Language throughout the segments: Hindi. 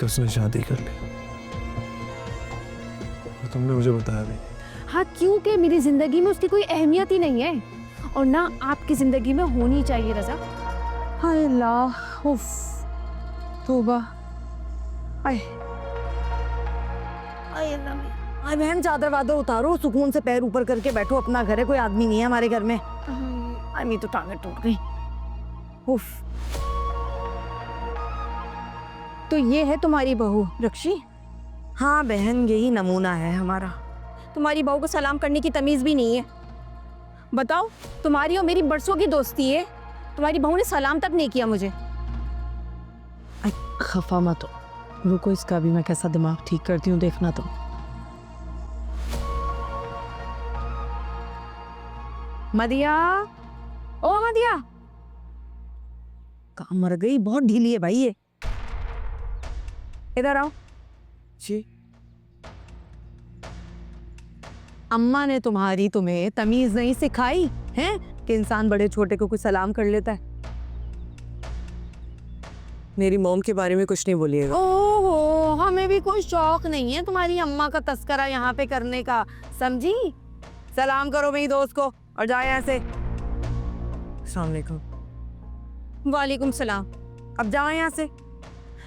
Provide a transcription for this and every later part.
कि उसने शादी कर ली। और तुमने मुझे बताया भी। हाँ, क्योंकि मेरी जिंदगी में उसकी कोई अहमियत ही नहीं है और ना आपकी जिंदगी में होनी चाहिए रजा। हाय अल्लाह, उफ, तौबा। आय आय अल्लाह में। आय बहन, चादर वादर उतारो, सुकून से पैर ऊपर करके बैठो। अपना घर है, कोई आदमी नहीं है हमारे घर में। आय मेरी तो टांगें टूट गई। उफ। तो ये है तुम्हारी बहू रक्षी? हाँ बहन, यही नमूना है हमारा। तुम्हारी बहू को सलाम करने की तमीज भी नहीं है। बताओ, तुम्हारी और मेरी बरसों की दोस्ती है, तुम्हारी बहू ने सलाम तक नहीं किया मुझे। खफा मत हो, रुको, इसका भी मैं कैसा दिमाग ठीक करती हूँ, देखना तुम। मदिया, ओ मदिया, कहाँ मर गई? बहुत ढीली है भाई ये। इधर आओ। जी। अम्मा ने तुम्हें तमीज नहीं सिखाई है कि इंसान बड़े छोटे को कुछ सलाम कर लेता है? मेरी मॉम के बारे में कुछ नहीं बोलिएगा। ओहो, हमें भी कोई शौक नहीं है तुम्हारी अम्मा का तस्करा यहाँ पे करने का, समझी? सलाम करो मेरी दोस्त को और जाए यहाँ से। अस्सलाम वालेकुम। वालेकुम सलाम। अब जाओ यहाँ से।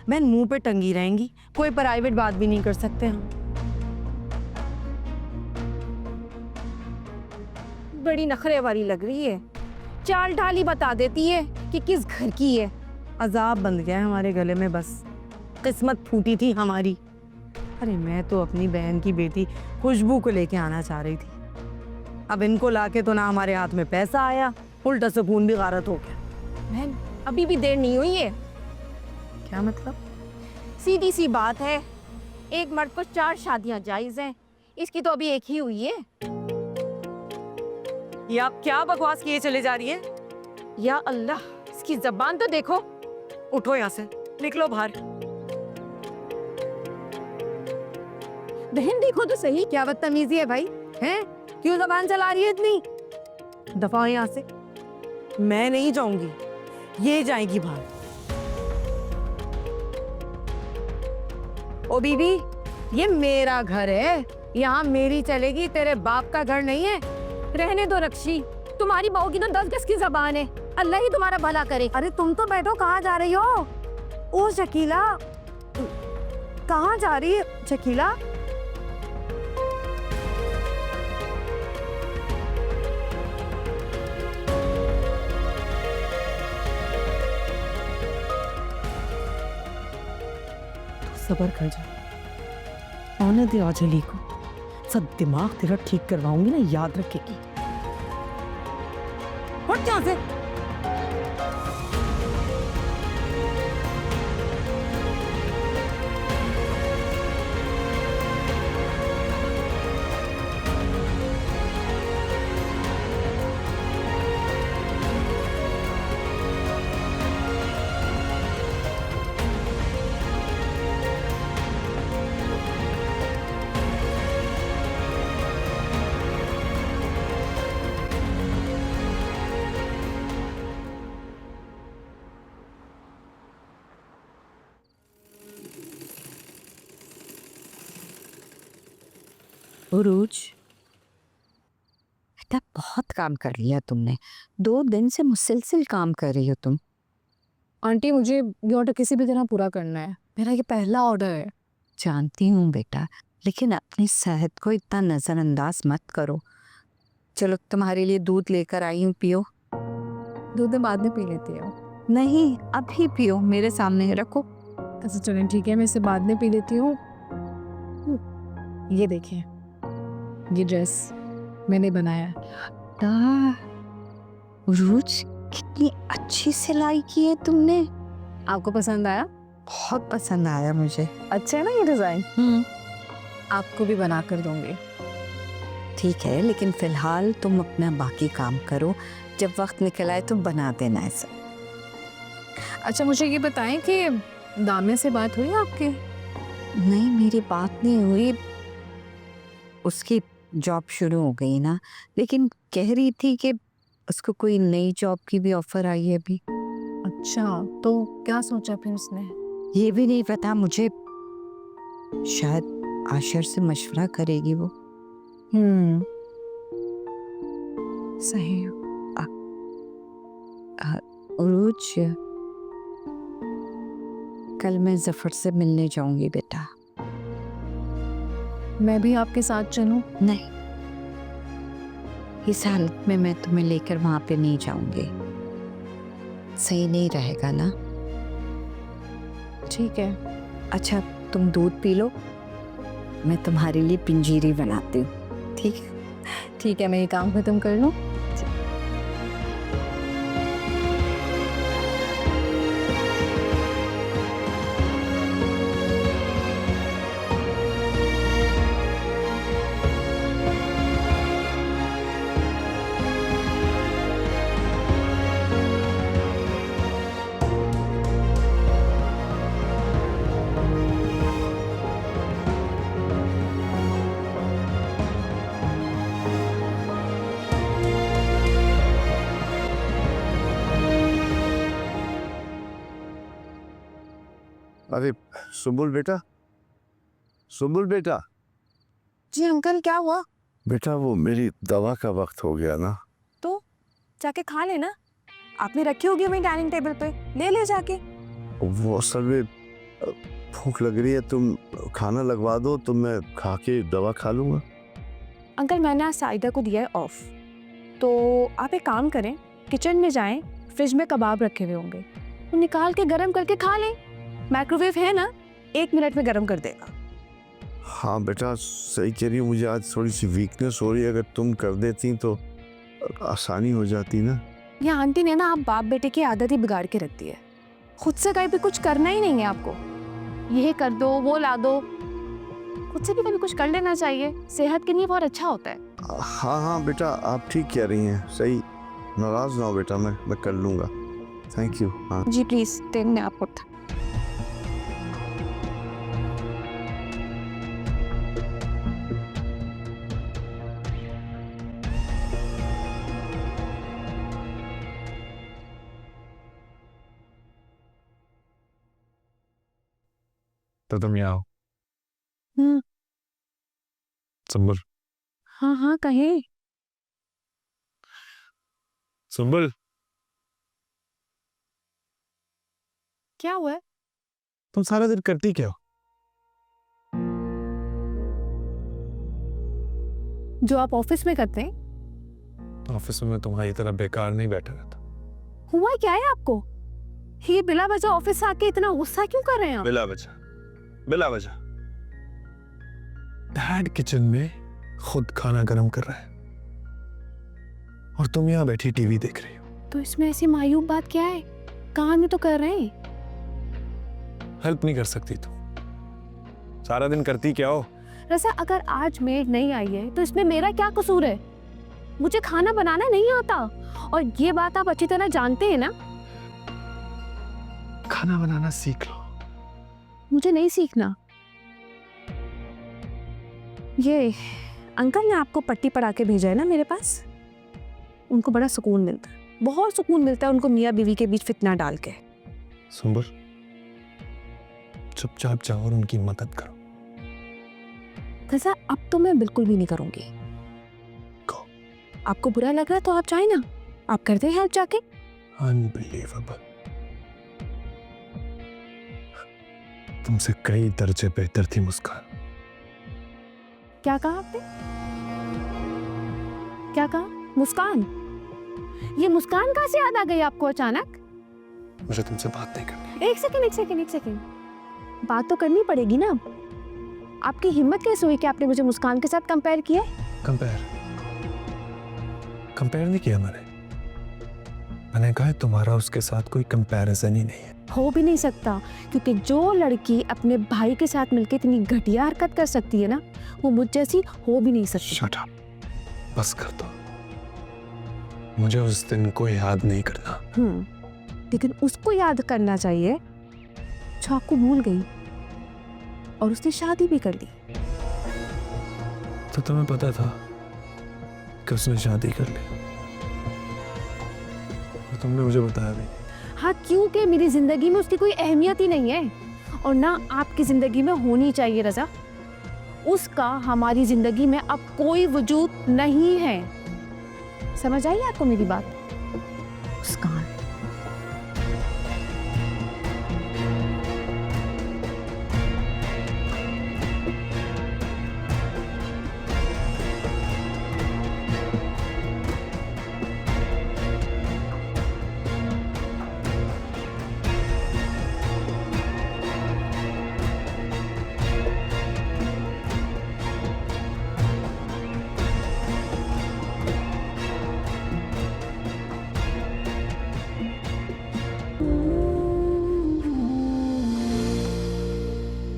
बहन, मुंह पे टंगी रहेंगी, कोई प्राइवेट बात भी नहीं कर सकते हम। बड़ी नखरे वाली लग रही है, चाल ढाली बता देती है कि किस घर की है। अजाब बंध गया है हमारे गले में, बस किस्मत फूटी थी हमारी। अरे मैं तो अपनी बहन की बेटी खुशबू को लेके आना चाह रही थी, अब इनको लाके तो ना हमारे हाथ में पैसा आया, उल्टा सुकून भी गारत हो गया। बहन, अभी भी देर नहीं हुई है। क्या मतलब? सीधी सी बात है, एक मर्द को 4 शादियां जायज हैं, इसकी तो अभी एक ही हुई है। ये आप क्या बकवास किए चले जा रही है? या अल्लाह, इसकी जबान तो देखो। उठो यहाँ से, निकलो बाहर। बहन देखो तो सही, क्या बदतमीजी है भाई, हैं? क्यों जबान चला रही है इतनी? दफा यहाँ से। मैं नहीं जाऊंगी, ये जाएगी बाहर। ओ बीबी, ये मेरा घर है, यहाँ मेरी चलेगी, तेरे बाप का घर नहीं है। रहने दो रक्षी, तुम्हारी बहू की तो 10 गज की जबान है, अल्लाह ही तुम्हारा भला करे। अरे तुम तो बैठो, कहाँ जा रही हो? ओ शकीला, कहाँ जा रही है शकीला? सबर कर जा, आने दे आजली को, सब दिमाग तेरा ठीक करवाऊंगी ना, याद रखेगी। हट यहाँ से। उरूज, बेटा बहुत काम कर लिया तुमने, 2 दिन से मुसलसल काम कर रही हो तुम। आंटी, मुझे ये ऑर्डर किसी भी तरह पूरा करना है, मेरा ये पहला ऑर्डर है। जानती हूँ बेटा, लेकिन अपनी सेहत को इतना नज़रअंदाज मत करो। चलो तुम्हारे लिए दूध लेकर आई हूँ, पियो। दूध में बाद में पी लेती हूँ। नहीं, अभी पियो, मेरे सामने रखो। अच्छा चलें, ठीक है, मैं इसे बाद में पी लेती हूँ। ये देखिए, ये ड्रेस मैंने बनाया है। उरूज, कितनी अच्छी सिलाई की है तुमने। आपको पसंद आया? बहुत पसंद आया मुझे। अच्छा है ना ये डिज़ाइन? आपको भी बना कर दूंगी। ठीक है, लेकिन फिलहाल तुम अपना बाकी काम करो, जब वक्त निकल आए तो बना देना ऐसा। अच्छा मुझे ये बताएं कि दामिया से बात हुई आपके? नहीं, मेरी बात नहीं हुई, उसकी जॉब शुरू हो गई ना, लेकिन कह रही थी कि उसको कोई नई जॉब की भी ऑफर आई है अभी। अच्छा, तो क्या सोचा फिर उसने? ये भी नहीं पता मुझे, शायद आशर से मशवरा करेगी वो। सही है। उरूज, कल मैं जफर से मिलने जाऊंगी बेटा। मैं भी आपके साथ चलूं? नहीं, इस हालत में मैं तुम्हें लेकर वहां पे नहीं जाऊंगी, सही नहीं रहेगा ना। ठीक है। अच्छा, तुम दूध पी लो, मैं तुम्हारे लिए पिंजीरी बनाती हूँ। ठीक है? ठीक है, मैं ये काम खत्म कर लूं। अरे सुबुल बेटा, सुबुल बेटा। जी अंकल, क्या हुआ? बेटा वो मेरी दवा का वक्त हो गया ना। तो जाके खा लेना, आपने रखी होगी वहीं डाइनिंग टेबल पे, ले ले जाके। वो असल में भूख लग रही है, तुम खाना लगवा दो तो मैं खा के दवा खा लूँगा। अंकल मैंने आज साइदा को दिया है ऑफ, तो आप एक काम करें, किचन में जाएं, फ्रिज में कबाब रखे हुए होंगे, वो निकाल के गरम करके खा लें। माइक्रोवेव है ना, 1 मिनट में गरम कर देगा। हाँ बेटा सही कह रही हो, मुझे आज थोड़ी सी वीकनेस हो रही है, अगर तुम कर देती तो आसानी हो जाती ना। ये आंटी ने ना आप बाप बेटे की आदत ही बिगाड़ के रख दी है, खुद से कहीं भी कुछ करना ही नहीं है आपको। ये कर दो, वो ला दो, खुद से भी कभी कुछ कर लेना चाहिए, सेहत के लिए बहुत अच्छा होता है। हाँ हाँ बेटा आप ठीक कह रही हैं, सही, नाराज ना हो बेटा, मैं कर लूँगा। Thank you. हाँ जी प्लीज, टेन में आप उठा। तो तुम यहाँ आओ। हम्म। सुंबुल, हाँ हाँ कहें। सुंबुल, क्या हुआ है? तुम सारा दिन करती क्या हो? जो आप ऑफिस में करते हैं। ऑफिस में मैं तुम्हारी तरह बेकार नहीं बैठा रहता। हुआ क्या है आपको? ये बिला वजह ऑफिस आके इतना गुस्सा क्यों कर रहे हैं आप? बिला वजह, बिला वजह। डैड किचन में खुद खाना गरम कर रहा है और तुम यहाँ बैठी टीवी देख रही हो। तो इसमें ऐसी मायूब बात क्या है? काम ही तो कर रहे हैं। हेल्प नहीं कर सकती तुम? सारा दिन करती क्या हो? रसा, अगर आज मेड नहीं आई है तो इसमें मेरा क्या कसूर है? मुझे खाना बनाना नहीं आता और ये बात आप अच्छी तरह जानते हैं ना। खाना बनाना सीख लो। मुझे नहीं सीखना। ये अंकल ने आपको पट्टी पढ़ा के भेजा है ना मेरे पास, उनको बड़ा सुकून मिलता है, बहुत सुकून मिलता है उनको मियाँ बीवी के बीच फितना डाल के। सुंबुल, चुपचाप जाओ और उनकी मदद करो। रसा, अब तो मैं बिल्कुल भी नहीं करूंगी। आपको बुरा लग रहा है तो आप चाहे ना, आप करते हैं हेल्प जाके। अनबिलीवेबल, तुमसे कई दर्जे बेहतर थी मुस्कान। क्या कहा आपने? क्या कहा? मुस्कान? ये मुस्कान कहाँ से याद आ गई आपको अचानक? मुझे तुमसे बात नहीं करनी। एक सेकंड, बात तो करनी पड़ेगी ना। आपकी हिम्मत कैसे हुई कि आपने मुझे मुस्कान के साथ कंपेयर किया? कंपेयर नहीं किया मैंने कहा तुम्हारा उसके साथ कोई कंपैरिजन ही नहीं है। हो भी नहीं सकता, क्योंकि जो लड़की अपने भाई के साथ मिलकर इतनी घटिया हरकत कर सकती है ना, वो मुझ जैसी हो भी नहीं सकती। शट अप, बस कर दो। मुझे उस दिन को याद नहीं करना। लेकिन उसको याद करना चाहिए जो आपको भूल गई और उसने शादी भी कर ली। तो तुम्हें पता था कि उसने शादी कर ली और तुमने मुझे बताया भी? हाँ, क्योंकि मेरी जिंदगी में उसकी कोई अहमियत ही नहीं है और ना आपकी ज़िंदगी में होनी चाहिए रज़ा। उसका हमारी ज़िंदगी में अब कोई वजूद नहीं है। समझ आई आपको मेरी बात? उसका